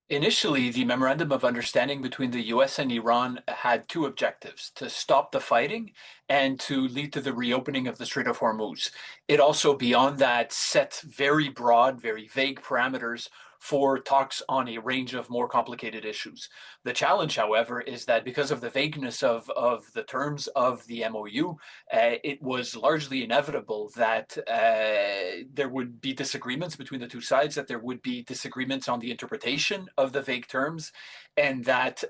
Initially, the Memorandum of Understanding between the US and Iran had two objectives: to stop the fighting and to lead to the reopening of the Strait of Hormuz. It also, beyond that, set very broad, very vague parameters for talks on a range of more complicated issues. The challenge, however, is that because of the vagueness of the terms of the MOU, it was largely inevitable that there would be disagreements between the two sides, that there would be disagreements on the interpretation of the vague terms, and that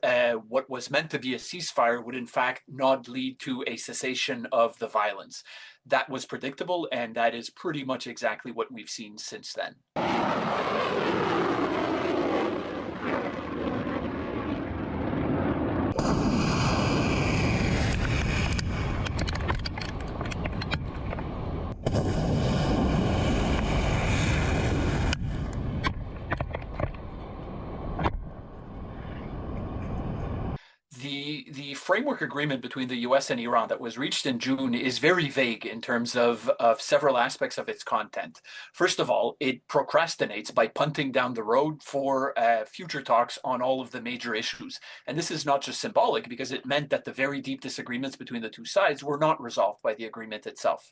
what was meant to be a ceasefire would in fact not lead to a cessation of the violence. That was predictable, and that is pretty much exactly what we've seen since then. The framework agreement between the US and Iran that was reached in June is very vague in terms of several aspects of its content. First of all, it procrastinates by punting down the road for future talks on all of the major issues. And this is not just symbolic, because it meant that the very deep disagreements between the two sides were not resolved by the agreement itself.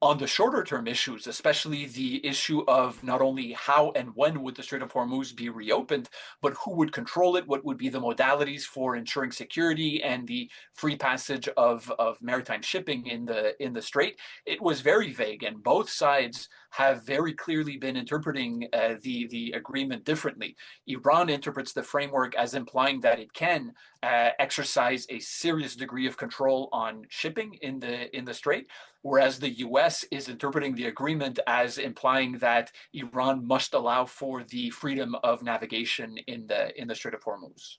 On the shorter term issues, especially the issue of not only how and when would the Strait of Hormuz be reopened, but who would control it, what would be the modalities for ensuring security and the free passage of maritime shipping in the strait, it was very vague, and both sides have very clearly been interpreting the agreement differently. Iran interprets the framework as implying that it can exercise a serious degree of control on shipping in the strait, whereas the US is interpreting the agreement as implying that Iran must allow for the freedom of navigation in the Strait of Hormuz.